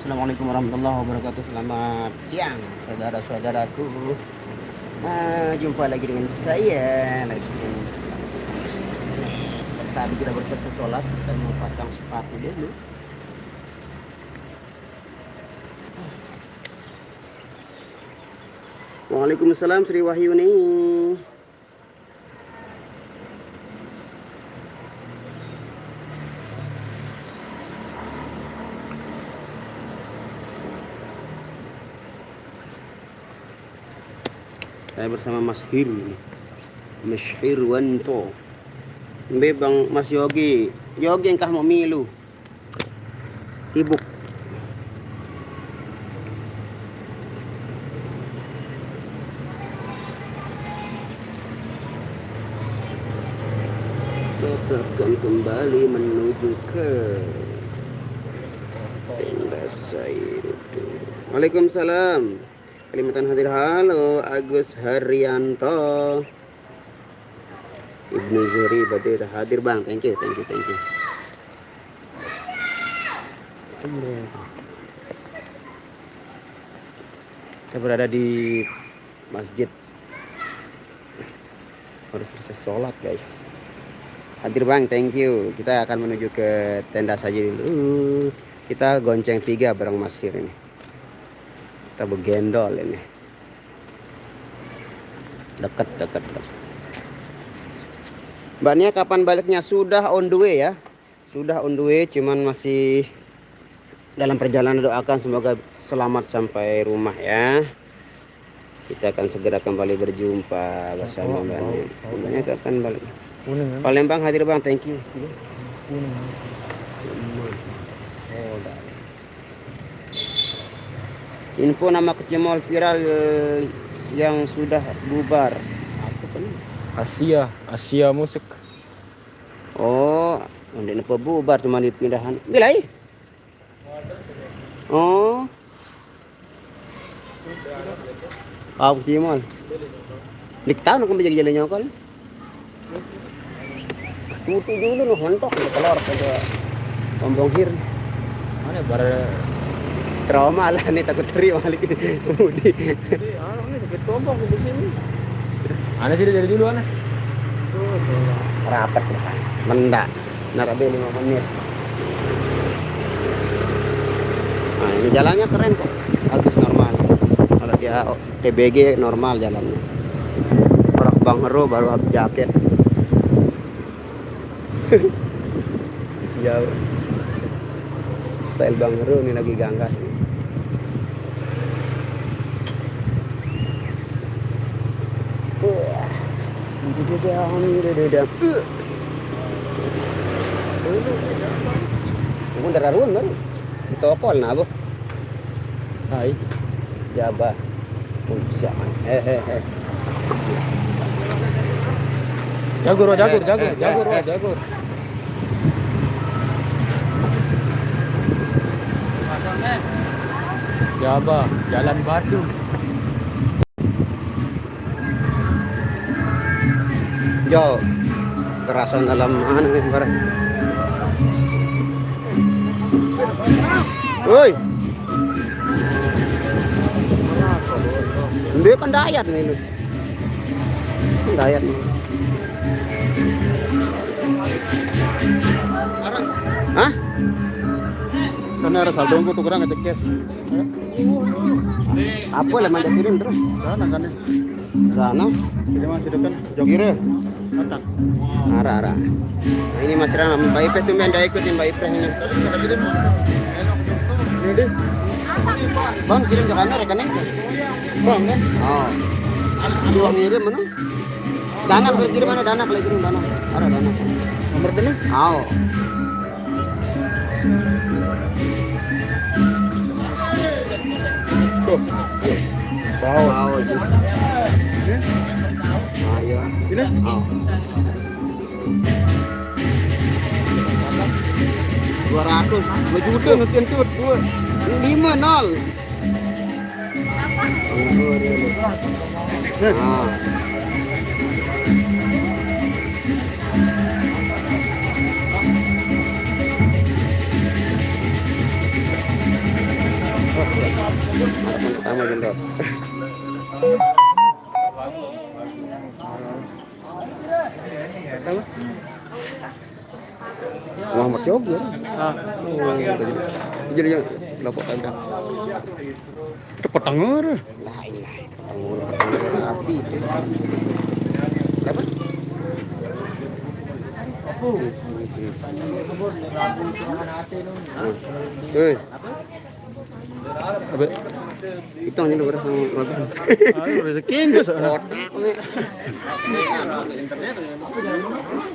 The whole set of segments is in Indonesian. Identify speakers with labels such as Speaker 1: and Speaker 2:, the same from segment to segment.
Speaker 1: Assalamualaikum warahmatullahi wabarakatuh. Selamat siang saudara-saudaraku. Jumpa lagi dengan saya live stream. Tadi kita berselesai sholat dan mau pasang sepatu dulu. Waalaikumsalam Sri Wahyuni. Saya bersama Mas Mas Hirwanto. Bang Mas Yogi engkah mau milu. Sibuk. Kita akan kembali menuju ke tenda saya itu. Waalaikumsalam. Kalimantan hadir. Halo Agus Haryanto. Ibnu Zuri Badir hadir bang. Thank you. Kita berada di masjid. Baru selesai sholat guys. Hadir bang, thank you. Kita akan menuju ke tenda saja dulu. Kita gonceng 3 bareng Mas Hir ini. Kita bergendol ini. Dekat. Mbaknya kapan baliknya? Sudah on the way ya. Sudah on the way, cuman masih dalam perjalanan. Doakan semoga selamat sampai rumah ya. Kita akan segera kembali berjumpa bersama Mbaknya. Mbaknya kapan balik? Palembang hadir bang, thank you. Info nama kecil mall viral yang sudah bubar. Apa kan?
Speaker 2: Asia Musik.
Speaker 1: Oh, ndek napa bubar cuma dipindahan. Bilai. Oh. Aku kecil mall. Dik tahu nak menjaga jalannya kal. Tutu dulu noh mentok keluar pada Ombong Hir.
Speaker 2: Mana bara
Speaker 1: Trauma lah nih, takut terima balik kemudi.
Speaker 2: ini dekat tombong di sini. Ana sih dari dulu ana.
Speaker 1: Rapat depan. Mendak. Narabe 5 menit. Nah, ini jalannya keren kok. Bagus normal. Kalau dia TBG normal jalannya. Orang Bang Hero baru habis jaket. Jauh. Style Bang Hero ini lagi ganggas nih. Kung dararun baru ditokol na abo.
Speaker 2: Hai.
Speaker 1: Jaba. Siaman.
Speaker 2: Jagur. Jaba, Jalan Batu.
Speaker 1: Jo. Kerasan dalam mana nih barang. Woi. Dia kan dayat nih lu. Dayat nih. Hah?
Speaker 2: Karena ada saldo tuh kurang ngecek cash.
Speaker 1: Apa lah manja kirim terus?
Speaker 2: Sana kan.
Speaker 1: Sana.
Speaker 2: Kirim masih dekat.
Speaker 1: Kira.
Speaker 2: Datang.
Speaker 1: Ara. Nah, ini Mas Rana, Mbak Ipeh tuh main ikutin Mbak Ipeh ini.
Speaker 2: Ini deh.
Speaker 1: Bang kirim ke mana rekening?
Speaker 2: Bang kan?
Speaker 1: Oh. Dua ngirim mana? Dana boleh kirim mana? Dana boleh kirim dana. Ada dana.
Speaker 2: Nomor ini?
Speaker 1: Oh.
Speaker 2: Tuh.
Speaker 1: Wow. Itu. Ayo.
Speaker 2: Ini?
Speaker 1: Oh. 200, 2 juta ngetin tuh, 5-0. Nah. Harapan utama jendot. Muhammad Yogi ya. Jadi lapor ada. Itu petangor. Lah ilah, petangor api. Apa?
Speaker 2: Abe.
Speaker 1: Itu hanya beras sama makan.
Speaker 2: Ayo rezeki enggak sana.
Speaker 1: Otaknya.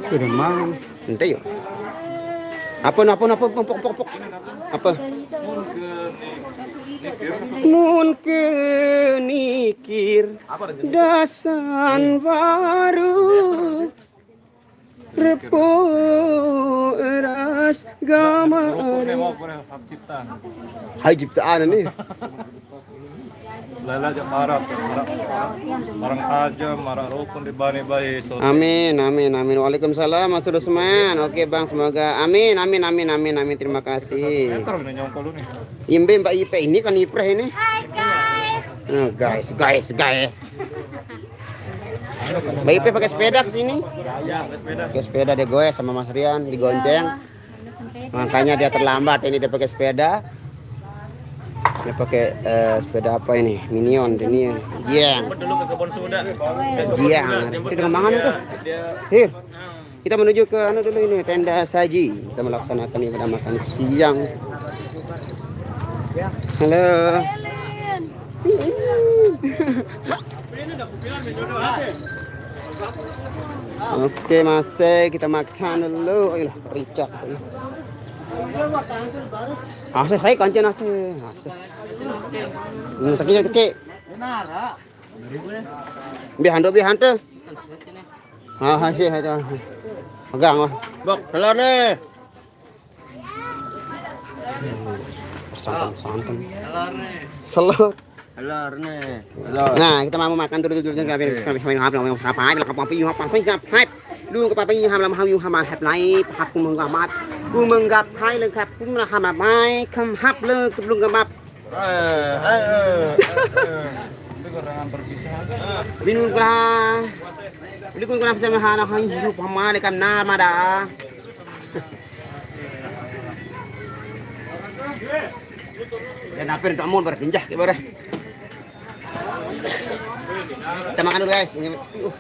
Speaker 2: Sudah mang.
Speaker 1: Ente yuk. Apa pok. Apa? Mun ke nikir dasan baru repo eras gamar hai ciptaan ini
Speaker 3: Lala jam marah, marang aja, marah rukun di bani bayi.
Speaker 1: amin. Waalaikumsalam Mas Rusman. Oke Bang, semoga amin. Terima kasih.
Speaker 3: Terus nih nyongkol lu nih.
Speaker 1: Imbe Mbak Ipe ini kan Ipreh ini. Guys. Mbak Ipe pakai sepeda ke sini.
Speaker 3: Ya, sepeda.
Speaker 1: Pakai sepeda dia goes sama Mas Rian digonceng. Makanya dia terlambat ini dia pakai sepeda. Dia pakai sepeda apa ini? Minion ini. Jiang.
Speaker 3: Dulu ke kebun soda.
Speaker 1: Jiang. Itu dengan mangan itu. Hir. Kita menuju ke dulu ini tenda saji. Kita melaksanakan ibadah makan siang. Halo. Oke, masih kita makan dulu. Ayolah, ricak. Asih, saya kancen asih. Sakit sakit. Bihan tuh. Hasil aja. Pegang mah.
Speaker 2: Bok, telur nih.
Speaker 1: Santan. Telur.
Speaker 2: Telur nih.
Speaker 1: Nah, kita mau makan duluดูกับป้าพี่ทำลำหาอยู่ทำมาแฮปไลฟ์พักกูมึงกับมัดกูมึงกับไพ่เลยครับกูมาทำแบบไม้คำฮับเลยกับลุงกับมับ
Speaker 3: Itu kerangan perpisahan.
Speaker 1: bingung lah beli kun kenapa sama hana kau hidup sama dekat nama dah dan apa yang kamu bertinjah gimana kita makan dulu guys ini bau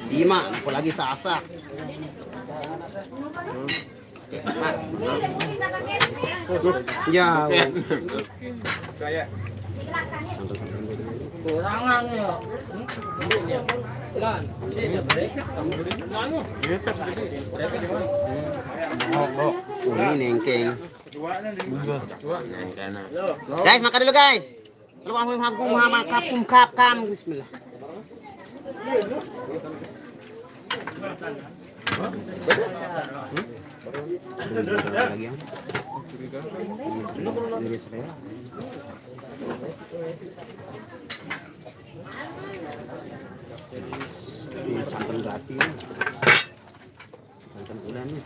Speaker 1: Bima apalagi sasak ya ini nengkeng guys makan dulu guys lu makan kapkum bismillah lagi ya. Ini saya. Ini santan jati. Santan bulan nih.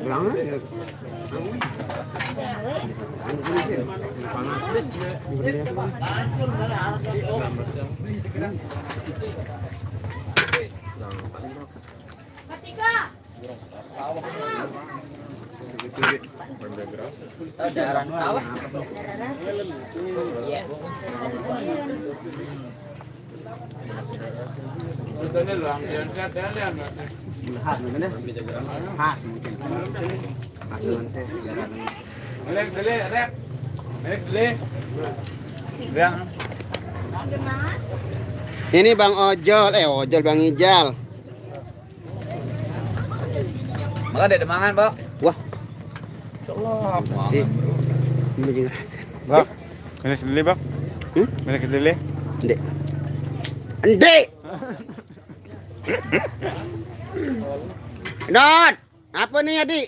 Speaker 1: Berang. Ini Bang Ojol, Ojol Bang Ijal.
Speaker 2: Maka ada mangan, Pak.
Speaker 1: Wah,
Speaker 3: Allah.
Speaker 1: ini juga rasa.
Speaker 3: Bak, ini kedele bak. Ini kedele.
Speaker 1: Ndek. Ndek. Dot, apa nih Adik?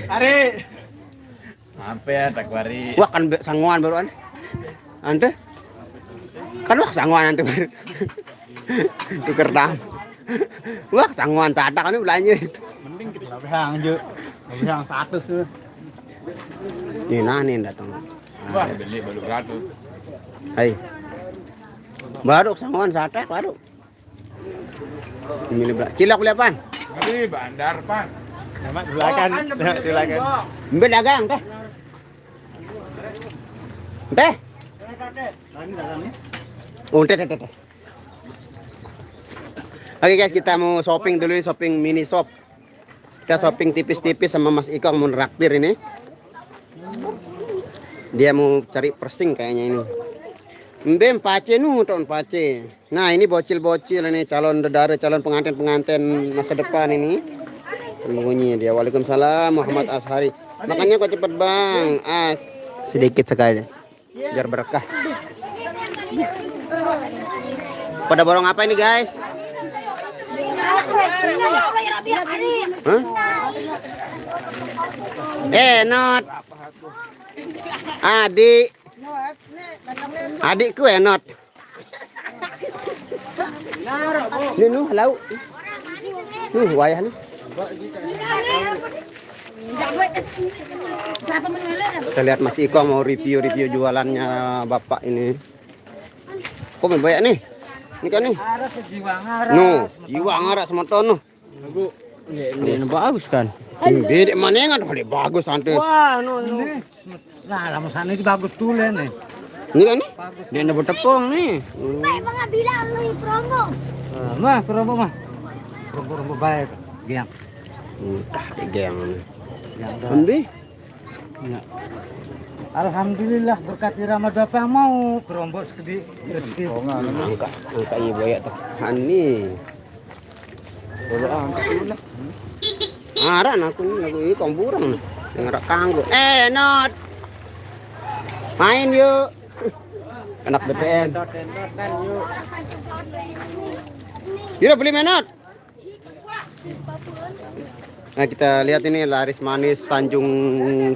Speaker 1: Ari.
Speaker 2: Apa ya, takwari.
Speaker 1: Wah kan sanguan baruan. Ante? Kan wah sanguan ante baru. Tuker dam. Wah, sangguan sadak kan belanja.
Speaker 4: Mending kita lebihang aja. Lebihang 100 tuh.
Speaker 1: Nih nah nih datang.
Speaker 2: Wah, beli baru 100.
Speaker 1: Hai. Baru sangguan sadak baru. Ini berapa? Cilok beli apaan?
Speaker 2: Ini bandar, Pak.
Speaker 4: Memang dulakan. Dulakan.
Speaker 1: Mbak dagang teh. Teh. Oh, teh. Oke guys, kita mau shopping dulu, shopping mini shop. Kita shopping tipis-tipis sama Mas Iko mau raktir ini. Dia mau cari persing kayaknya ini. Mbem pace nu tahun pace. Nah ini bocil-bocil ini calon dedara, calon pengantin masa depan ini. Penghuni dia. Waalaikumsalam Muhammad Ashari. Makanya kok cepet bang. Sedikit sekali biar berkah. Pada borong apa ini guys? Huh? Not. Adikku Not. Ini halau. Wayah nih. Kita lihat Mas Iko mau review jualannya bapak ini. Kok banyak nih? Ini kan nih. Jiwa ngaras semoton.
Speaker 4: Ini bagus kan?
Speaker 1: Ini mana yang ada bagus santai.
Speaker 4: Wah, nah, lama sana itu bagus tuh nih.
Speaker 1: Ini kan nih?
Speaker 4: Dia ada tepung nih.
Speaker 5: Bang bilang lu promo.
Speaker 4: Mah, promo mah. Promo baik. Giang.
Speaker 1: Giang.
Speaker 4: Ambil. Ya. Alhamdulillah berkati Ramadan apa yang mau kerombok segede rezeki.
Speaker 1: Angka ibu ya tuh. Ani. Aran aku ini komburang nih. Dengar kanggo. Not. Main yuk. Anak BTN. Yuk beli menot. Nah kita lihat ini laris manis Tanjung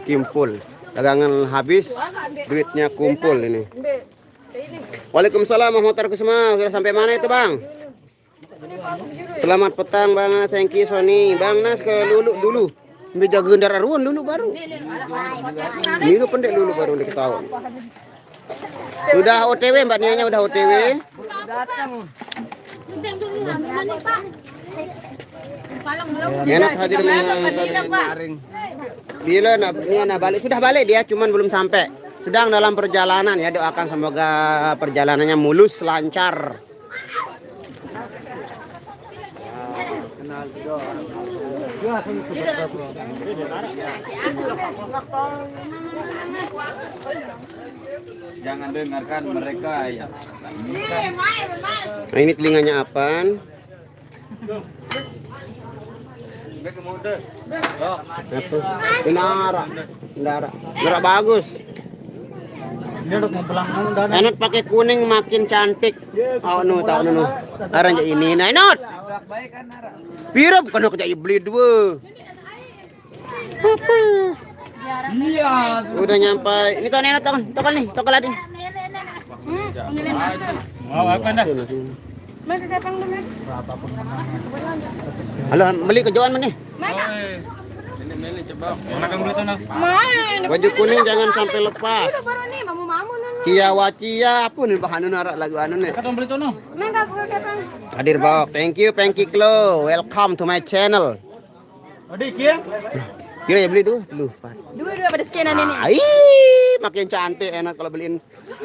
Speaker 1: Kimpul. Dagangan habis, duitnya kumpul ini. Waalaikumsalam warahmatullahi wabarakatuh. Sudah sampai mana itu bang? Selamat petang bang, thank you Sony. Bang Nas ke Lulu dulu. Ambil jaga gendara ruan dulu baru. Ini pendek dulu baru diketahui. Sudah OTW mbak Nianya udah OTW. Enak hadir bila nak balik sudah balik dia cuman belum sampai. Sedang dalam perjalanan ya, doakan semoga perjalanannya mulus lancar.
Speaker 2: Jangan dengarkan mereka ya.
Speaker 1: Nah ini telinganya apaan? Nara bagus. Enak pakai kuning makin cantik. Oh nu tahu nu. Arang ini nah Enot. Pira bukan aku jadi beli dua. Iya. Udah nyampe. Ini tahun Enot tokal nih, tokal ladin.
Speaker 3: Mau apa dah?
Speaker 1: Halo, beli kejuan mana?
Speaker 3: Ini coba. Mana kamu beli tanah?
Speaker 1: Baju kuning jangan sampai lepas. Cia pun bahan narak lagu anu nih.
Speaker 3: Kamu beli tanah?
Speaker 1: Hadir bawah. Thank you Klo. Welcome to my channel.
Speaker 4: Adik ya?
Speaker 1: Kira ya beli dua.
Speaker 5: Dua pada sekianan ini.
Speaker 1: Ai, makin cantik enak kalau beliin.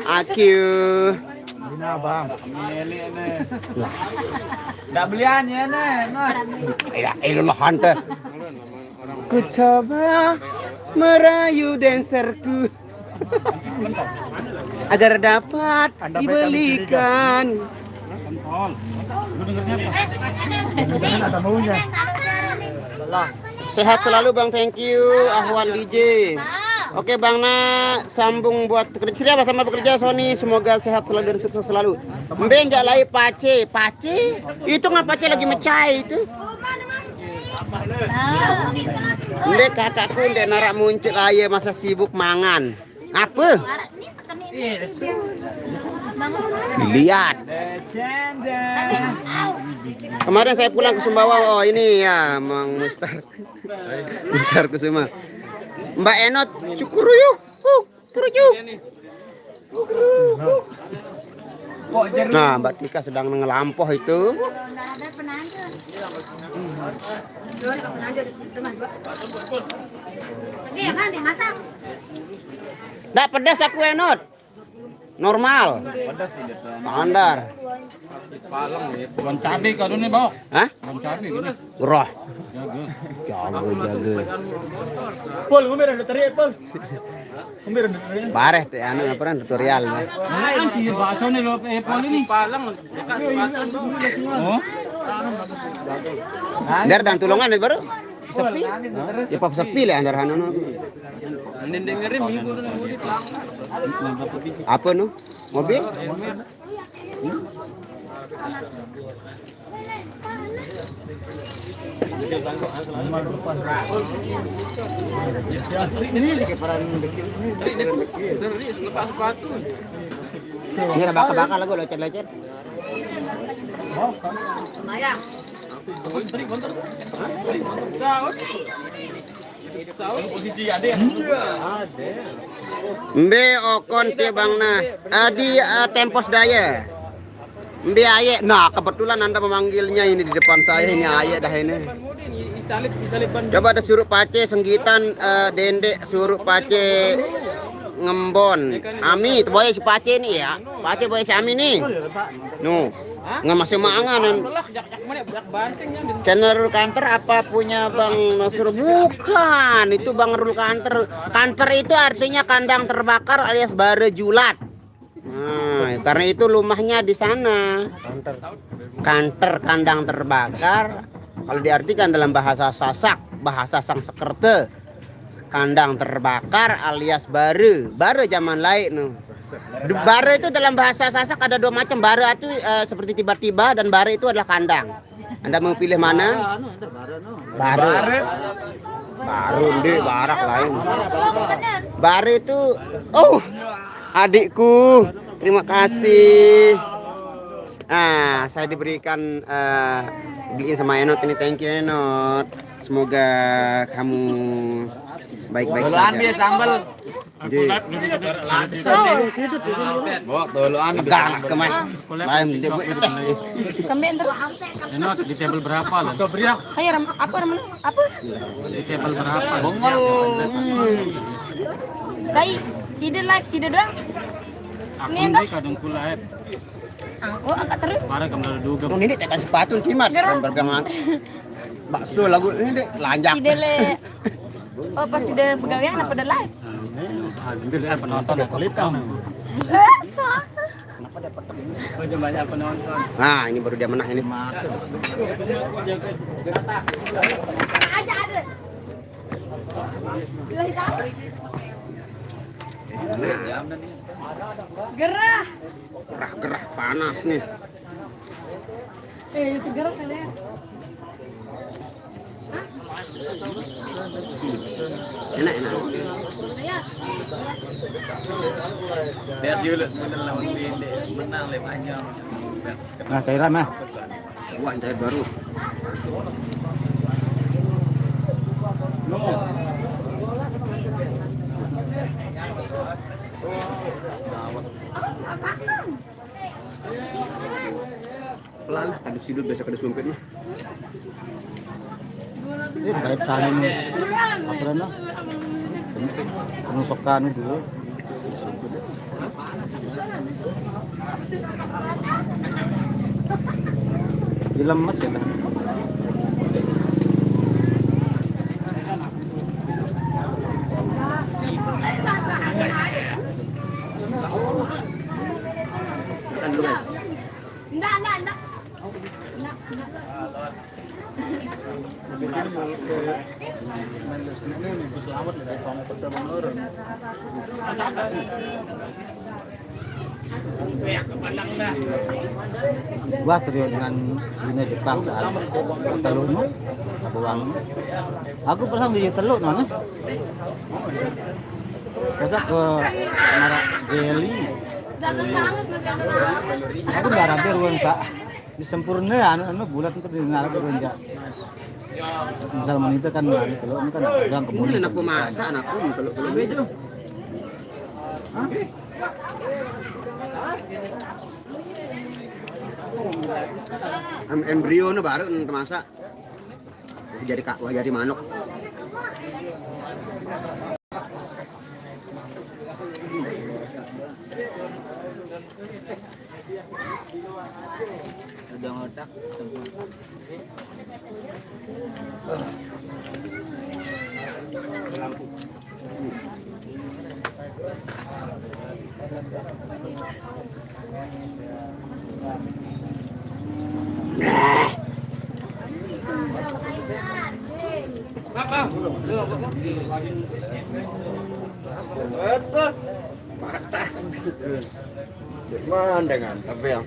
Speaker 1: Aku.
Speaker 4: Bina bang.
Speaker 2: Enggak beliannya nih.
Speaker 1: Ya, lah hantar. Ku coba merayu dancerku agar dapat dibelikan.
Speaker 4: Ada maunya.
Speaker 1: Sehat selalu Bang, thank you. Ahwan DJ. Oke Bang sambung buat kerja apa sama bekerja Sony. Semoga sehat selalu dan sukses selalu. Mbenjak lai pace. Itu nggak pace lagi mecai itu. Ndek kakakku ndek narak muncul aja masa sibuk mangan. Apa? Lihat. Kemarin saya pulang ke Sumbawa, oh ini ya Mang Mustar. Mustar Kusuma. Mbak Enot, cukuruyuk. Cukuruyuk. Nah, Mbak Tika sedang ngelampoh itu. Nggak pedas aku Enot. Normal. Standar.
Speaker 2: Bukan cabai kado nih, Bok.
Speaker 1: Hah?
Speaker 2: Bukan cabai gini.
Speaker 1: Gerah.
Speaker 2: Jaga.
Speaker 1: Jaga.
Speaker 3: Pol, ngomong ada teriak, Pol. Ngomong ada teriak.
Speaker 1: Bareh teh anu apa tutorial.
Speaker 2: Kan di bakso nih lo Pol ini. Palang. Oh.
Speaker 1: Dar dan tulungan itu baru sepi. Ya pap sepi lah andar anu.
Speaker 2: Dengerin minggu
Speaker 1: Apa nu? Mobil? Ini bakal lagu lecet-lecet. Mbe okon ti Bang Nas. Di Tempos Daya. Mbe Aye. Nah, kebetulan Anda memanggilnya ini di depan saya ini Aye dah ini. Coba ada suruh pace senggitan dendek suruh pace ngembon. Ami, itu boy si pace nih ya. Pace boy si Ami nih. Nu. Nggak masih mangan. Channel Rul Kanter apa punya Bang Nasur? Bukan, itu Bang Rul Kanter. Kanter itu artinya kandang terbakar alias bare julat. Nah, karena itu rumahnya di sana. Kanter kandang terbakar. Kalau diartikan dalam bahasa Sasak, bahasa Sangsekerta, kandang terbakar alias bare. Bare zaman lain no. Bare itu dalam bahasa Sasak ada dua macam. Bare itu seperti tiba-tiba dan bare itu adalah kandang. Anda mau pilih mana? Bare. Baru di barak lain. Bare itu adikku. Terima kasih. Saya diberikan beliin sama Enot ini, thank you Enot. Semoga kamu baik-baik saja.
Speaker 2: Ambil sambal.
Speaker 1: Enggak kemana? Lain dia buat.
Speaker 5: Kambing terus.
Speaker 2: Enot di table berapa lah?
Speaker 5: Kayak apa namanya? Apa?
Speaker 2: Di table berapa? Bongol.
Speaker 5: Saya sida live sida doang. Ini enggak?
Speaker 2: Kadung kulai.
Speaker 5: Oh, angkat terus.
Speaker 2: Kemarin kamu udah duga.
Speaker 1: Ini tekan sepatu cimat bergangan. Bakso lagu ini lanjak.
Speaker 5: Sida le. Oh, pas sida begawean apa ada live?
Speaker 2: Hampir penonton ya kulit kamu. Udah banyak penonton.
Speaker 1: Nah, ini baru dia menang ini.
Speaker 5: Gerah.
Speaker 1: Gerah-gerah panas nih.
Speaker 5: Itu gerah kalian.
Speaker 1: Enak.
Speaker 2: Lihat dulu sebentar lawan Binde menang lebannya. Nah, cairan mah.
Speaker 1: Wah, cair baru. Pelan, ada sidut biasa ada sumpit mah.
Speaker 2: Ini kait tangan apa nah? Penusukan dulu. Dilemes ya.
Speaker 1: Makan dulu guys.
Speaker 5: Enggak.
Speaker 2: Gua serius dengan Cina Jepang saat telur apa bang? Aku pernah di telur mana? Masa ke Marak Jelly Aku nggak rapi ruang sa. Disempurna anu bulat itu di ngarap ruang ja. Misal itu kan kalau ini kan udang
Speaker 1: Ini
Speaker 2: kemudian.
Speaker 1: anak pemasak anakku kalau itu. Embrio nu baru termasak. Jadi kak, wah jadi manuk.
Speaker 2: Udang otak.
Speaker 1: Apa? Mata. Cuman dengan tapi yang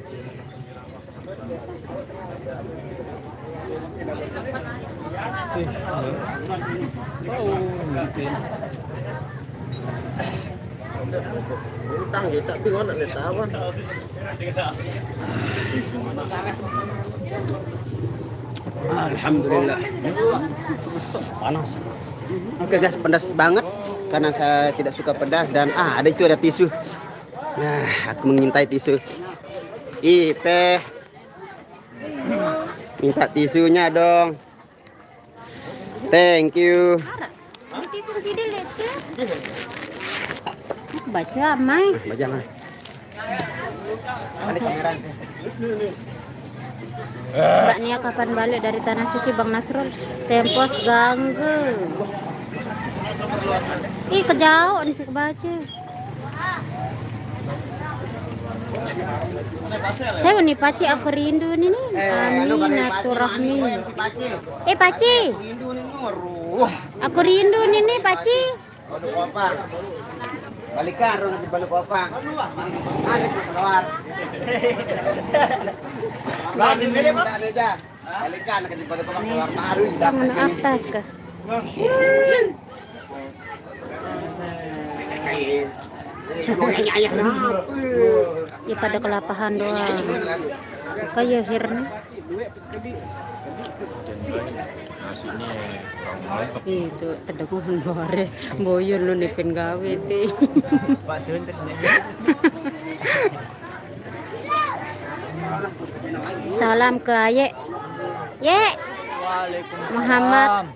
Speaker 1: utang kita bingung nak letak apa. Alhamdulillah. Panas. Oke guys, pedas banget karena saya tidak suka pedas dan ada itu ada tisu. Nah, aku mengintai tisu. Ipe. Minta tisunya dong. Thank you.
Speaker 5: Tisu sini lihat. Baca mai.
Speaker 1: Baca lah. Ada kamera.
Speaker 5: Mbak Nia kapan balik dari Tanah Suci Bang Nasrul? Tempos ganggu. Ih kejauh nih sih kebaca. Saya nih Paci aku rindu nih. Aminaturahmi. Paci. Aku rindu nih Paci.
Speaker 1: Balik kopang. Balikan ro nasi balik kopang. Balik keluar. Balik ini Pak. Balikan nasi balik kopang keluar baru
Speaker 5: Bangun atas kah? Ya pada kelapahan doang. Kayak hirnya. Itu tedengahan bare boyon lu nipin gawe ti.
Speaker 2: Pak Sunter.
Speaker 5: Salam ke Aye. Ye. Muhammad.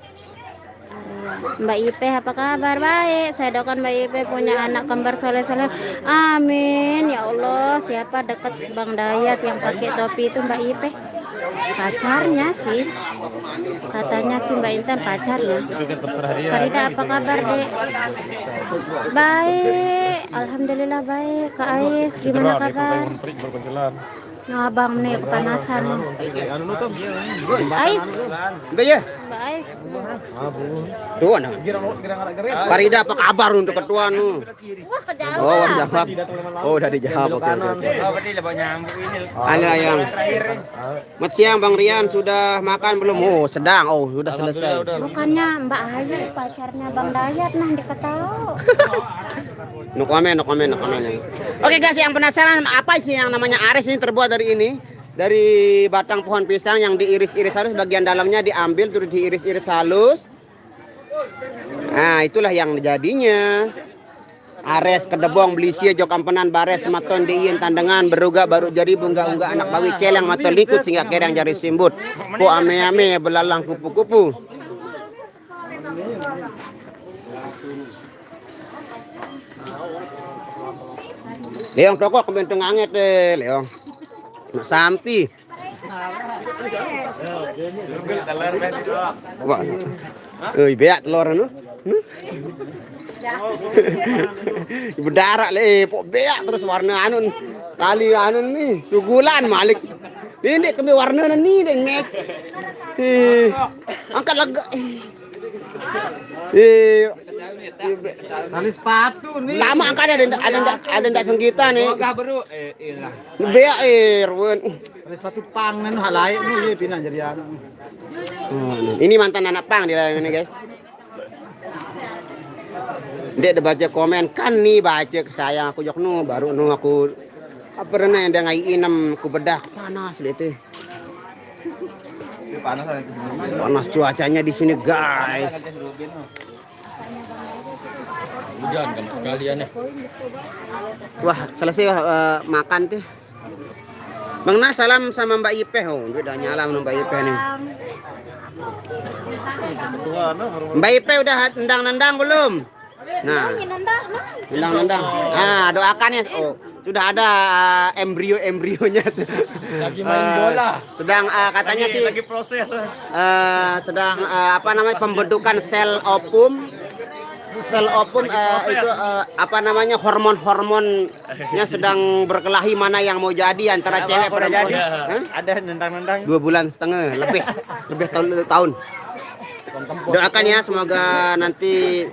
Speaker 5: Mbak Ipe apa kabar? Baik. Saya doakan Mbak Ipe punya anak kembar soleh-soleh. Amin ya Allah. Siapa dekat Bang Dayat yang pakai topi itu Mbak Ipe? Pacarnya sih. Katanya sih Mbak Intan pacarnya. Farida apa kabar, Dek? Baik. Alhamdulillah baik. Kak Ais gimana kabar? Nah, Abang nih kepanasan nih. Ais.
Speaker 1: Mbak ya.
Speaker 5: Mbak Ais.
Speaker 1: Tuh anak. Farida apa kabar untuk ketua nu?
Speaker 5: Wah, kejauhan.
Speaker 1: Oh, jawab. Oh, udah dijawab. Oke. Halo yang. Selamat siang Bang Rian, sudah makan belum? Oh, sedang. Oh, sudah selesai.
Speaker 5: Bukannya Mbak Ayu pacarnya Bang Dayat nah diketahui.
Speaker 1: No comment. Oke guys, yang penasaran apa sih yang namanya ares ini terbuat dari ini? Dari batang pohon pisang yang diiris-iris halus, bagian dalamnya diambil terus diiris-iris halus. Nah, itulah yang jadinya. Ares kedebong belisia jok ampenan bares maton diin tandengan beruga baru jari bunga unggah anak bawi celeng maton likut sehingga kerang jari simbut. Po ame-ame belalang kupu-kupu. Leong tokok kebenteng anget deh, Leong. Mak sampi. Wah. Beak telur anu. Berdarah le, pok beak terus warna anu tali anu nih, sugulan malik. Ini kami warna nih deng nek. Angkat lega.
Speaker 2: Tali sepatu nih.
Speaker 1: Lama angkat ada ndak sengkita nih.
Speaker 2: Enggak baru ilah.
Speaker 1: Beak Irwan.
Speaker 2: Tali sepatu pang nan halai nu ye pinang jadi anak.
Speaker 1: Ini mantan anak pang dia ini guys. Dia ada baca komen kan nih baca ke saya aku jok nu baru nu aku apa pernah yang dia ngai enam aku bedah panas deh itu. Panas cuacanya di sini guys.
Speaker 4: Hujan kan sekalian ya.
Speaker 1: Wah selesai makan tuh. Bang Nas salam sama Mbak Ipeh. Oh, dia udah nyala sama Mbak Ipeh nih. Mbak Ipeh udah nendang-nendang belum? Nah, nendang-nendang. Nah, doakan ya. Oh, sudah ada embrio-embrionya tuh.
Speaker 4: Lagi main bola.
Speaker 1: Sedang katanya sih
Speaker 3: lagi proses.
Speaker 1: sedang apa namanya pembentukan sel opum. Sel opum itu apa namanya hormon-hormonnya sedang berkelahi mana yang mau jadi antara cewek perempuan.
Speaker 2: Ada nendang-nendang.
Speaker 1: 2 bulan setengah lebih tahun. Doakan ya semoga nanti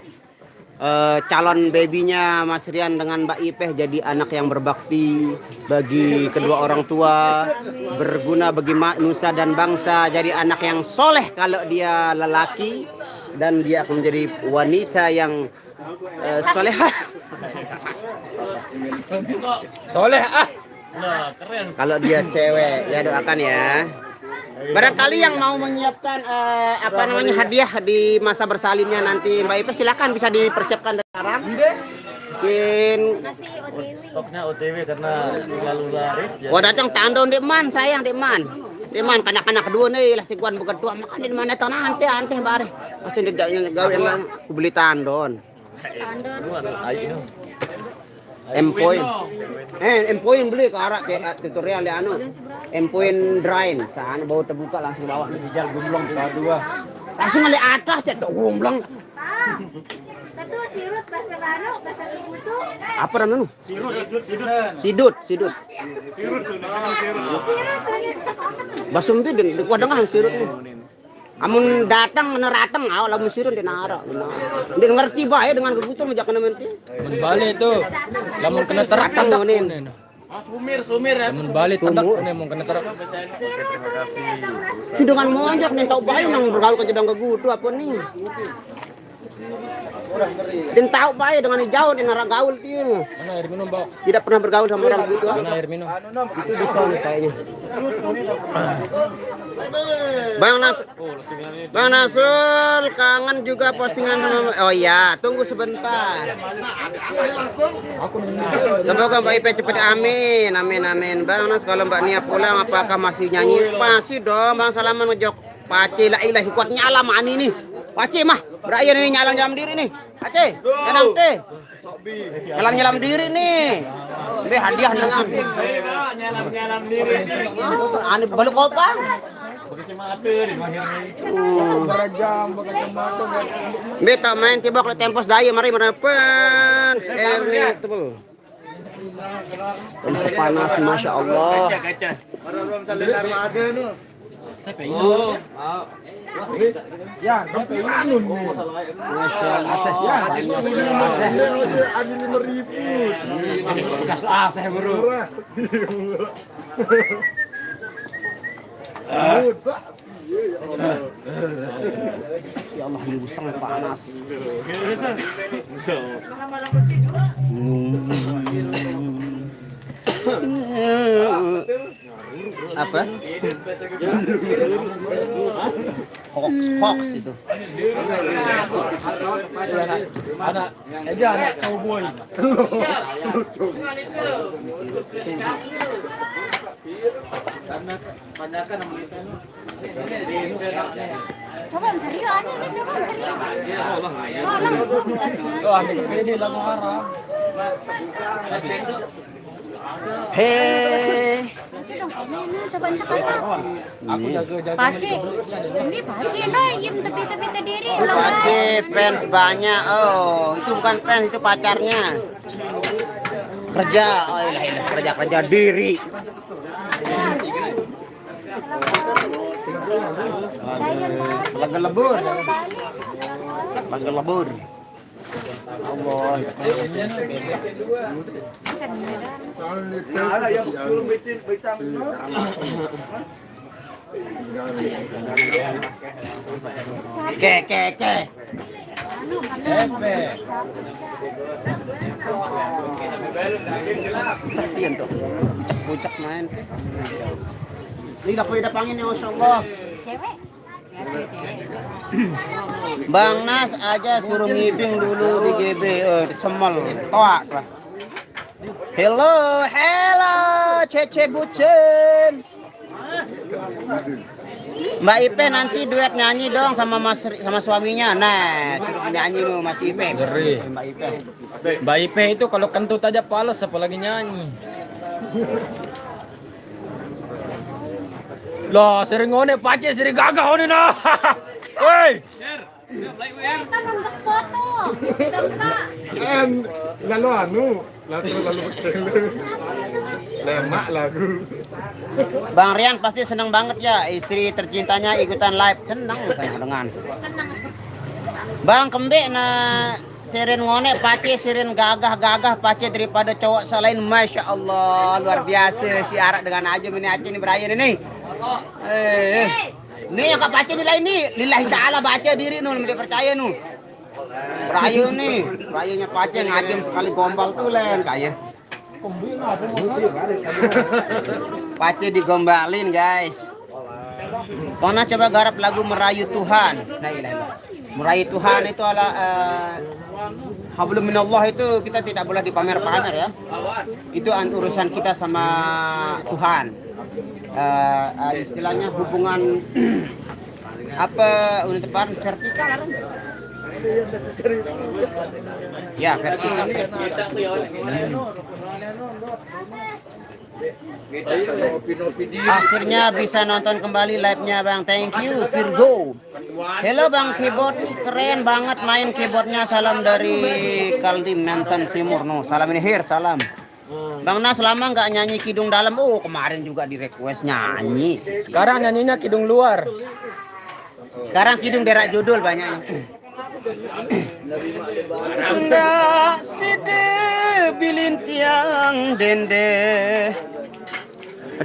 Speaker 1: calon babynya Mas Rian dengan Mbak Ipeh jadi anak yang berbakti bagi kedua orang tua, berguna bagi nusa dan bangsa, jadi anak yang soleh kalau dia lelaki dan dia akan menjadi wanita yang solehah.
Speaker 4: Soleh ah.
Speaker 1: Kalau dia cewek ya doakan ya. Barangkali yang mau menyiapkan apa namanya hadiah di masa bersalinnya nanti Mbak Ipe silakan bisa dipersiapkan dari sekarang. Mungkin
Speaker 2: Stoknya OTW karena terlalu laris.
Speaker 1: wah datang tandon Dekman sayang Dekman. Dekman kanak-kanak kedua nih lah siguan bukan tua makan di mana tahu nanti anteh bare. Masih gawe aku beli tandon. Empoin. Empoin beli ke arah kayak tutorial di anu. Empoin drain. Sana bau terbuka langsung bawah.
Speaker 2: Hijal gumblong kedua.
Speaker 1: Langsung ngeli atas ya tuh gomblong.
Speaker 5: Itu sirut bahasa baru, bahasa kutu.
Speaker 1: Apa namanya? Sidut. Basumbi di kuadang sirut nih. Amun datang neratang lamun sirut di nara. Dia ngerti bae dengan kebutuhan majakan nanti.
Speaker 4: Mun balik tuh. Lamun kena terak
Speaker 1: Ratang
Speaker 4: tadak
Speaker 1: nonin.
Speaker 4: kunin. Sumir ya. Mun balik tadak kunin mun kena terak.
Speaker 1: Si dengan monjok nih tahu bae nang bergaul ke jedang kegutu apa nih. Dan tahu bae dengan jauh di nara gaul dia.
Speaker 4: Mana air minum, Bang?
Speaker 1: Tidak pernah bergaul sama orang gitu.
Speaker 4: Mana air minum?
Speaker 1: Itu di sana kayaknya. Bang Nasul kangen juga postingan sama. Oh iya, tunggu sebentar. Semoga Mbak Ipe cepat amin. Bang Nas kalau Mbak Nia pulang apakah masih nyanyi? Masih dong, Bang Salaman ngejok. Pace la ilahi kuat nyala mah ini nih. Pace mah, berayan ini nyalang diri nih. Pace, tenang teh. Nyalam diri nih. Be hadiah dengan. Nyalam diri. Ane balik kopang. Beta main tibok le tempos daya mari merepen. Erni tebel. Panas masya Allah.
Speaker 2: Ya, sampai ini
Speaker 1: Masya Allah.
Speaker 2: ada 5.000. Gas AC bro.
Speaker 1: Ya Allah ini sangat panas. Apa? Hoax itu.
Speaker 4: Ada anak cowboy.
Speaker 5: Coba serius aja nih, coba serius.
Speaker 4: Oh, ambil kepede lah haram.
Speaker 1: Hei.
Speaker 4: Aku jaga-jaga.
Speaker 5: Pace, ini pace nah, yem tepi-tepi terdiri.
Speaker 1: Pace fans banyak. Oh, itu bukan fans, itu pacarnya. Kerja, oh ilah kerja diri. Laga lebur. Allah. Ke. Yan tuh. Pucak-pucak main. Ini lah pwede pangin ya, Masya Allah. Bang Nas aja suruh ngibing dulu di GB, di Semel. Toak lah. Hello, hello, Cece Bucin. Mbak Ipe nanti duet nyanyi dong sama sama suaminya. Nah, suruh nyanyi lu Mas Ipe.
Speaker 6: Ngeri.
Speaker 1: Mbak Ipe.
Speaker 6: Mbak Ipe itu kalau kentut aja pales apalagi nyanyi. Lah sering ngone pace sering gagah ngone nah. Woi.
Speaker 5: Kan untuk foto.
Speaker 3: Lalu lemak lagu.
Speaker 1: Bang Rian pasti senang banget ya istri tercintanya ikutan live. Senang saya dengan. Bang Kembe na sirin ngone pace sirin gagah pace daripada cowok selain. Masya Allah luar biasa si Arak dengan Ajum ini Aceh ini berayan ini. Nih yang kak pace nilai ini lillahi ta'ala baca diri nu tidak percaya nu. Berayu nih, berayunya pace ngajum sekali gombal tuh len kayak. Pace digombalin guys. Pernah coba garap lagu Merayu Tuhan. Nah, Merayu Tuhan itu adalah hablum minallah itu kita tidak boleh dipamer-pamer ya. Itu urusan kita sama Tuhan. Istilahnya hubungan apa unit tepat vertikal kan? Ya vertikal. Akhirnya bisa nonton kembali live-nya Bang. Thank you Virgo. Hello Bang, keyboard keren banget main keyboardnya. Salam dari Kalimantan Timur. No, salam ini Hir, salam. Bang Nas lama nggak nyanyi Kidung Dalam. Oh kemarin juga di request nyanyi.
Speaker 6: Sekarang nyanyinya kidung luar.
Speaker 1: Sekarang Kidung Derak Judul banyaknya. Ndak sede bilin tiang dende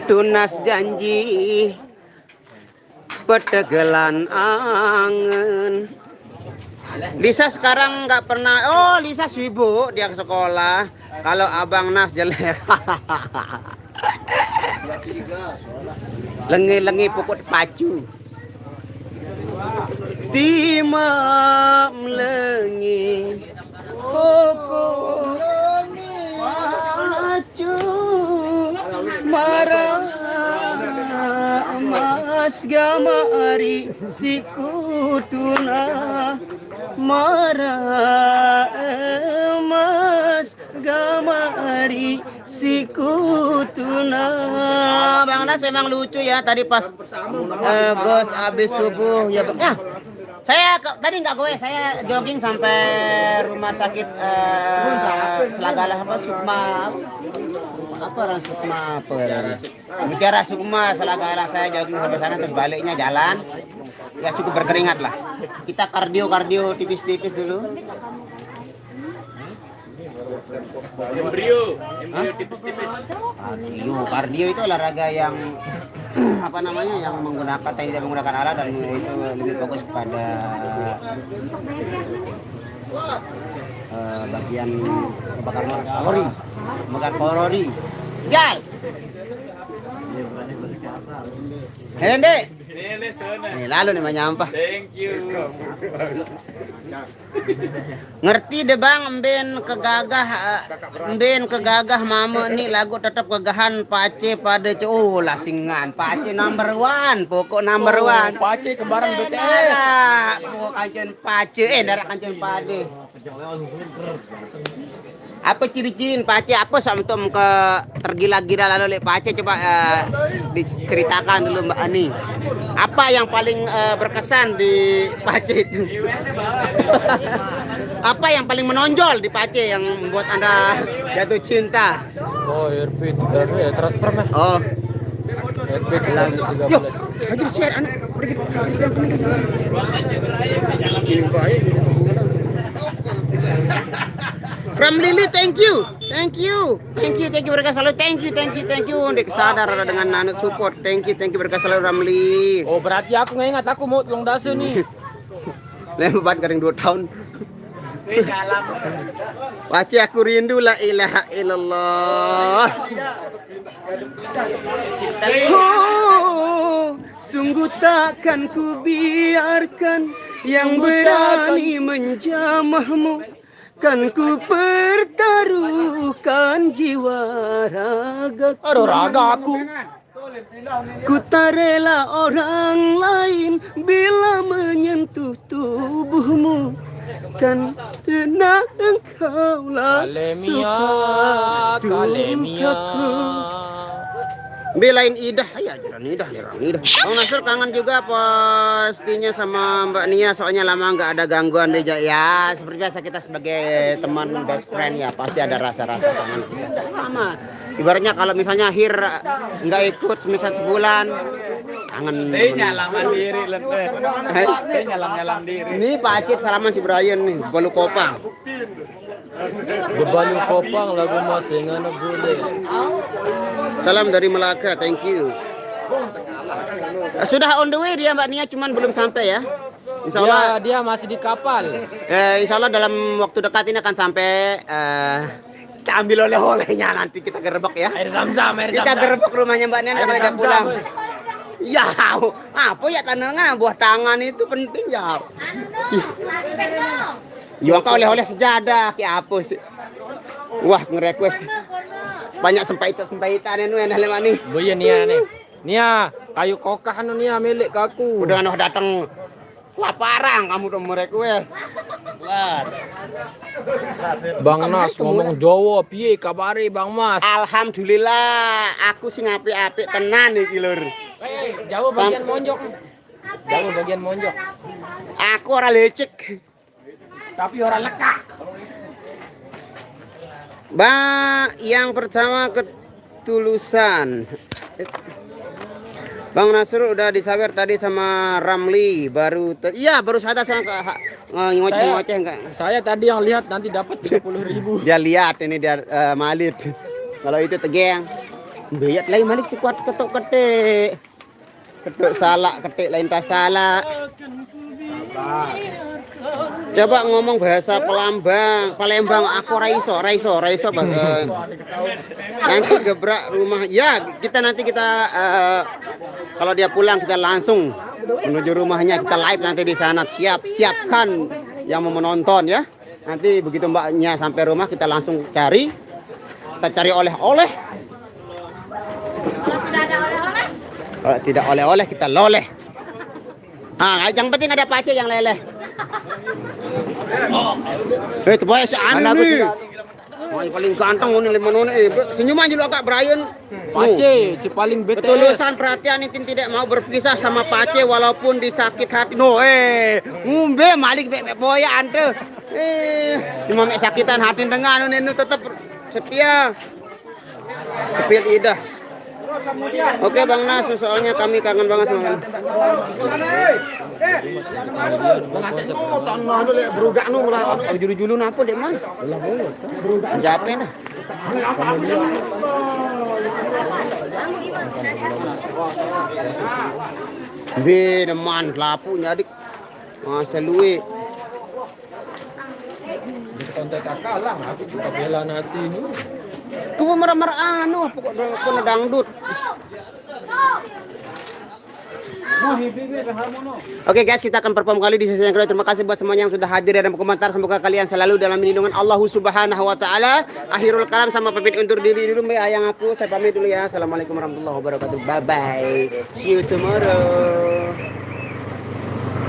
Speaker 1: tunas janji petegelan angen. Lisa sekarang nggak pernah. Oh Lisa sibuk dia ke sekolah. Kalau Abang Nas jelek. Lengi-lengi pokok pacu. Timam lengi pokok pacu marah mas gamari sikutuna marah mas gamari sikutuna. Bang Nas emang lucu ya tadi pas Gos habis subuh ya Bang. Ya, saya tadi nggak gue, saya jogging sampai rumah sakit Selagalah apa Sukma apa orang Sukma apa Mutiara Sukma Selagalah. Saya jogging sampai sana terus baliknya jalan ya cukup berkeringat lah. Kita kardio tipis-tipis dulu. Embrio tipis-tipis. Kardio itu olahraga yang apa namanya yang menggunakan tidak menggunakan alat dan itu lebih fokus pada bagian bakar kalori. Jal. Hende. Nih lalu nih menyampah.
Speaker 6: Thank you.
Speaker 1: Ngerti deh Bang, emben kegagah mama nih lagu tetap kegahan pace pada lasingan pace number one, pokok number one.
Speaker 6: Pace kembaran BTS.
Speaker 1: Pokok kancen pace, darak kancen pade. Apa ciri-ciriin pace apa sampai ke tergila-gila lalu pace coba diceritakan dulu Mbak Ani. Apa yang paling berkesan di pace itu? Apa yang paling menonjol di pace yang membuat Anda jatuh cinta?
Speaker 6: Oh, RP 3 ya transfer mah.
Speaker 1: Oh.
Speaker 6: RP 13.
Speaker 1: Yo, ayo share anak pergi. Ramlili, thank you berkah selalu, thank you Dek sadar dengan nanu support, thank you berkah selalu Ramli.
Speaker 6: Oh berarti aku nggak ingat aku mau tolong dasu nih.
Speaker 1: Lebat garing 2 tahun. Pace aku rindu la ilaha illallah. Oh, sungguh takkan ku biarkan yang berani menjamahmu. Kan ku pertaruhkan jiwa ragaku.
Speaker 6: Aduh ragaku.
Speaker 1: Ku tak rela orang lain bila menyentuh tubuhmu. Kan karena engkaulah suka dukaku. Belain Idah, ya jalan Idah. Bang Nasr kangen juga pastinya sama Mbak Nia, soalnya lama nggak ada gangguan deh. Ya seperti biasa kita sebagai teman best friend ya pasti ada rasa-rasa kangen kita. Lama. Ibaratnya kalau misalnya Hir nggak ikut misal sebulan, kangen.
Speaker 6: Nyalang mandiri leteh. Nyalang diri.
Speaker 1: Ini Pak Acit salaman si Brian nih, Balu Kopang.
Speaker 6: Bebalu kopang lagu masingan gule.
Speaker 1: Salam dari Melaka, thank you. Sudah on the way dia Mbak Nia, cuman belum sampai ya. Insya Allah,
Speaker 6: Ya, dia masih di kapal.
Speaker 1: Insya Allah dalam waktu dekat ini akan sampai. Kita ambil oleh-olehnya nanti kita gerebek ya.
Speaker 6: Air zam-zam, air
Speaker 1: Kita
Speaker 6: zam-zam.
Speaker 1: gerebek rumahnya Mbak Nia
Speaker 6: Air
Speaker 1: kalau dia
Speaker 6: zam-zam,
Speaker 1: pulang.
Speaker 6: weh.
Speaker 1: Ya, apa ya tandangan buah tangan itu penting ya. Yang kau oleh-oleh sejadah, kayak apa sih? Wah, nge-request. Banyak sempahitan itu yang dalam ini.
Speaker 6: Boya Nia nih. Nia, kayu kokah anu Nia milik aku.
Speaker 1: Udah noh datang laparan kamu udah merequest.
Speaker 6: Bang Nas ngomong Jawa piye kabare Bang Mas?
Speaker 1: Alhamdulillah, aku sing apik-apik tenan iki lur.
Speaker 6: Jauh bagian monjok. Jauh bagian monjok.
Speaker 1: Aku ora lecek.
Speaker 6: Tapi orang lekak.
Speaker 1: Yang pertama ketulusan. Bang Nasrul udah disawer tadi sama Ramli, baru baru sadar sama ngoceh-ngoceh enggak.
Speaker 6: Saya tadi yang lihat nanti dapat 30.000.
Speaker 1: Dia lihat ini dia malit. Kalau itu tegeng. Beyat lain malik sekuat ketuk-ketik. Ketuk salak, ketik lain tak salah. Coba ngomong bahasa Palembang, aku raiso bahasa. Nanti gebrak rumah. Ya, nanti kita kalau dia pulang kita langsung menuju rumahnya, kita live nanti di sana. Siapkan yang mau menonton ya. Nanti begitu Mbaknya sampai rumah kita langsung cari. Kita cari oleh-oleh. Kalau tidak oleh-oleh kita loleh. Yang penting ada pace yang leleh. Coba seana nih. Yang paling ganteng ini limon ini. Senyuman juga Kak Brian.
Speaker 6: Pace, si paling BTS.
Speaker 1: Ketulusan perhatian itu tidak mau berpisah sama Pace walaupun disakit hati. Ngumbe malik bebek boya ante. Cuma sakitan hati dengan ini tetap setia. Sepil Idah. Oke Bang Nas, soalnya kami kangen banget sama kamu. Julu-julu napa dek man? Jape dah. Deman lapu nyadik. Masa luwe.
Speaker 6: Kontak kakak lah, aku juga bela nanti ini.
Speaker 1: Kamu marah-marah pokoknya dangdut. Oke guys, kita akan perform kali di sesi yang kedua. Terima kasih buat semuanya yang sudah hadir dan berkomentar. Semoga kalian selalu dalam lindungan Allah Subhanahu wa taala. Akhirul kalam sama pamit undur diri dulu ya yang aku. Saya pamit dulu ya. Assalamualaikum warahmatullahi wabarakatuh. Bye bye. See you tomorrow.